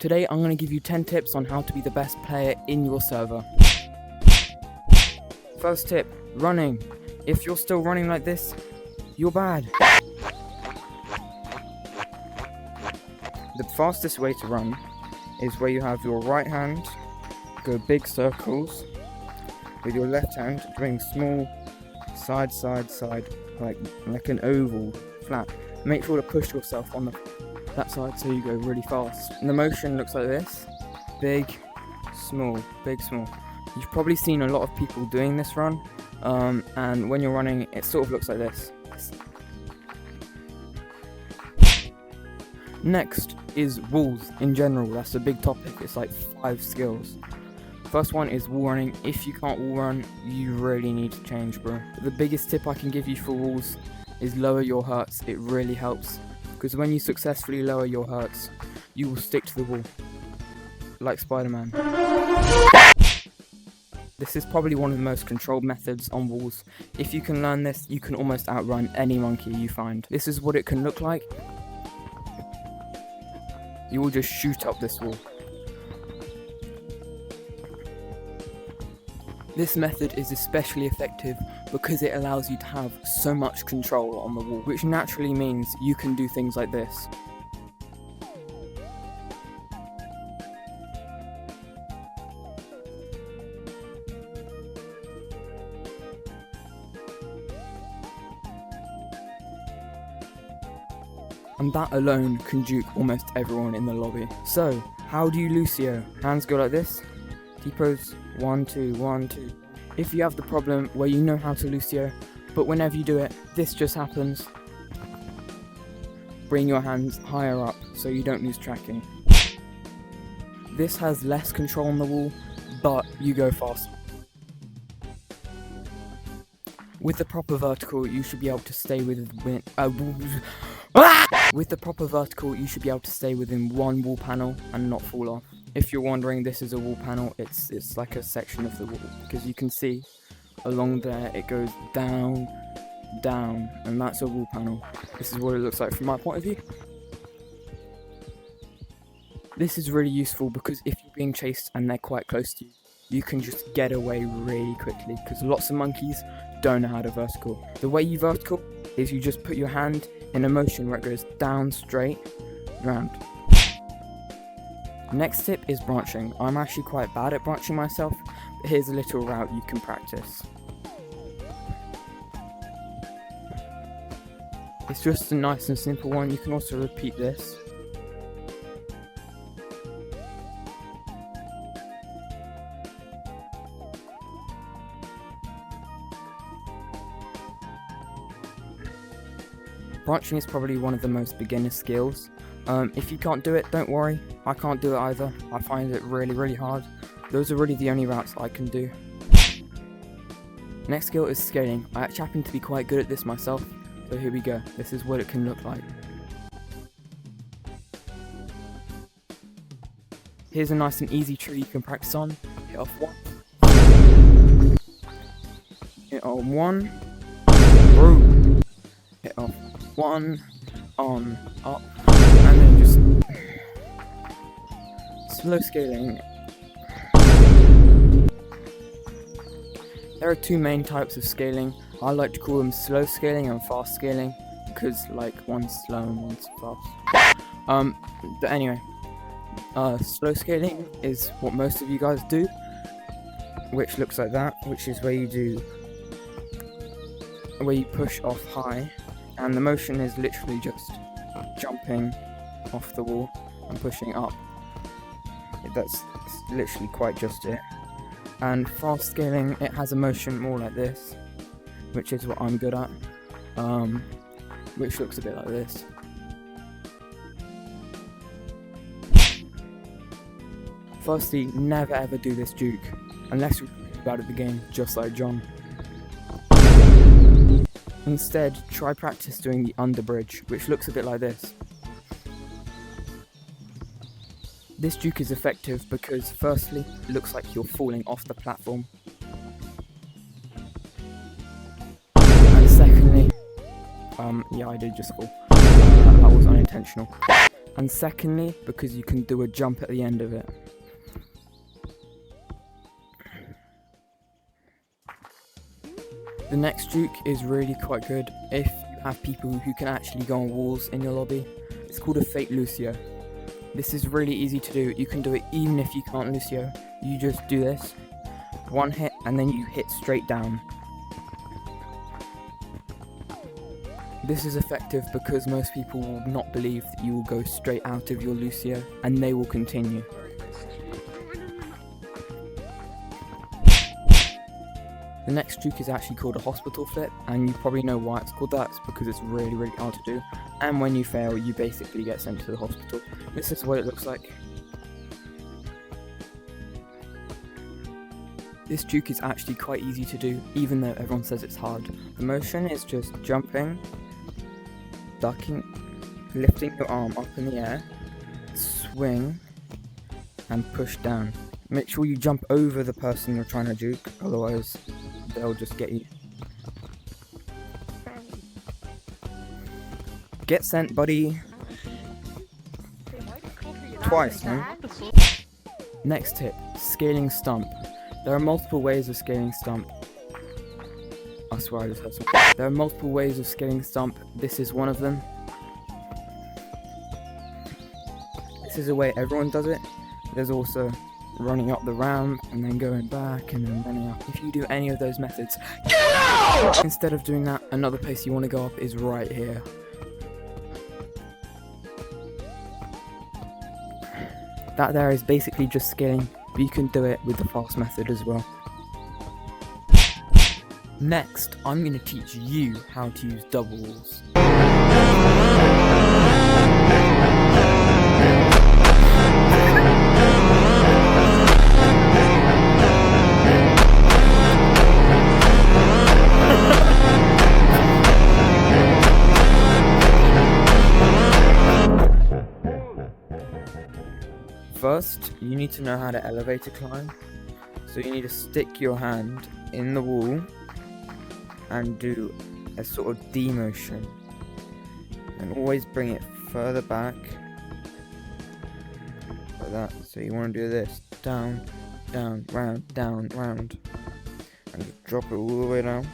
Today I'm going to give you 10 tips on how to be the best player in your server. First tip, running. If you're still running like this, you're bad. The fastest way to run is where you have your right hand go big circles, with your left hand doing small side, like an oval, flat. Make sure to push yourself on that side so you go really fast. And the motion looks like this: big, small, big, small. You've probably seen a lot of people doing this run, and when you're running, it sort of looks like this. Next is walls in general. That's a big topic. It's like 5 skills. First one is wall running. If you can't wall run, you really need to change, bro. The biggest tip I can give you for walls is lower your hertz. It really helps, because when you successfully lower your hertz, you will stick to the wall like Spider-Man. This is probably one of the most controlled methods on walls. If you can learn this, you can almost outrun any monkey you find. This is what it can look like. You will just shoot up this wall. This method is especially effective because it allows you to have so much control on the wall, which naturally means you can do things like this. And that alone can juke almost everyone in the lobby. So, how do you Lucio? Hands go like this. T-pose, 1, 2, 1, 2. If you have the problem where you know how to Lucio, but whenever you do it, this just happens, bring your hands higher up so you don't lose tracking. This has less control on the wall, but you go fast. With the proper vertical, you should be able to stay within one wall panel and not fall off. If you're wondering, this is a wall panel. It's like a section of the wall, because you can see along there it goes down, down, and that's a wall panel. This is what it looks like from my point of view. This is really useful because if you're being chased and they're quite close to you, you can just get away really quickly, because lots of monkeys don't know how to vertical. The way you vertical is you just put your hand in a motion where it goes down, straight, round. Next tip is branching. I'm actually quite bad at branching myself, but here's a little route you can practice. It's just a nice and simple one. You can also repeat this. Branching is probably one of the most beginner skills. If you can't do it, don't worry. I can't do it either. I find it really hard. Those are really the only routes I can do. Next skill is scaling. I actually happen to be quite good at this myself, so here we go. This is what it can look like. Here's a nice and easy tree you can practice on. Hit off 1. Hit on 1. Through. Hit off 1. On. Up. And then just slow scaling. There are 2 main types of scaling. I like to call them slow scaling and fast scaling, because like one's slow and one's fast. But anyway, slow scaling is what most of you guys do, which looks like that, which is where you push off high, and the motion is literally just jumping off the wall and pushing up. That's literally quite just it. And fast scaling, it has a motion more like this, which is what I'm good at, which looks a bit like this. Firstly, never ever do this juke, unless you're bad at the game, just like John. Instead, try practice doing the underbridge, which looks a bit like this. This juke is effective because, firstly, it looks like you're falling off the platform. And secondly, yeah, I did just fall. That was unintentional. and secondly because you can do a jump at the end of it. The next juke is really quite good if you have people who can actually go on walls in your lobby. It's called a fake Lucio. This is really easy to do. You can do it even if you can't Lucio. You just do this, one hit, and then you hit straight down. This is effective because most people will not believe that you will go straight out of your Lucio, and they will continue. The next juke is actually called a hospital flip, and you probably know why it's called that. It's because it's really hard to do, and when you fail you basically get sent to the hospital. This is what it looks like. This juke is actually quite easy to do, even though everyone says it's hard. The motion is just jumping, ducking, lifting your arm up in the air, swing, and push down. Make sure you jump over the person you're trying to juke, otherwise they'll just get you. Get sent, buddy. Twice, no? Next tip, scaling stump. There are multiple ways of scaling stump. I swear I just heard something. There are multiple ways of scaling stump. This is one of them. This is the way everyone does it. There's also running up the ramp and then going back and then running up. If you do any of those methods, get out! Instead of doing that, another place you want to go up is right here. That there is basically just scaling, but you can do it with the fast method as well. Next, I'm going to teach you how to use doubles. First, you need to know how to elevator climb. So you need to stick your hand in the wall and do a sort of D motion. And always bring it further back. Like that. So you want to do this. Down, down, round, round. And you drop it all the way down.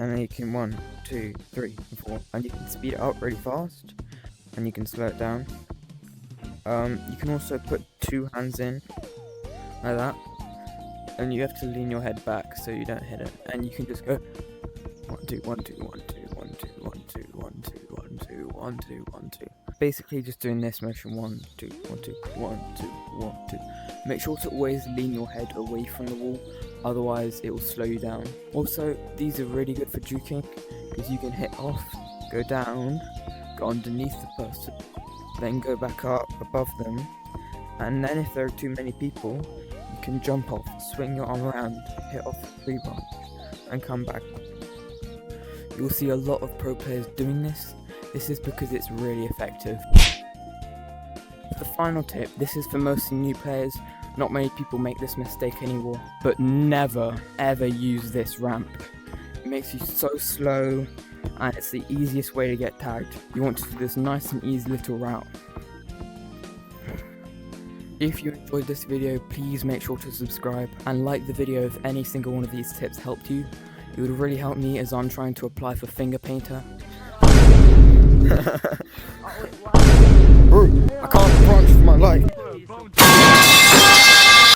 And then you can 1, 2, 3, 4. And you can speed it up really fast. And you can slow it down. You can also put 2 hands in, like that, and you have to lean your head back so you don't hit it, and you can just go 1, 2, 1, 2, 1, 2, 1, 2, 1, 2, 1, 2, 1, 2, 1, 2, 1, 2. Basically just doing this motion, 1, 2, 1, 2, 1, 2, 1, 2. Make sure to always lean your head away from the wall, otherwise it will slow you down. Also, these are really good for juking, because you can hit off, go down, go underneath the person, then go back up above them, and then if there are too many people, you can jump off, swing your arm around, hit off the rebar, and come back. You'll see a lot of pro players doing this. This is because it's really effective. The final tip, this is for mostly new players. Not many people make this mistake anymore, but never ever use this ramp. It makes you so slow, and it's the easiest way to get tagged. You want to do this nice and easy little route. If you enjoyed this video, please make sure to subscribe and like the video if any single one of these tips helped you. It would really help me as I'm trying to apply for finger painter. Bro, I can't branch for my life.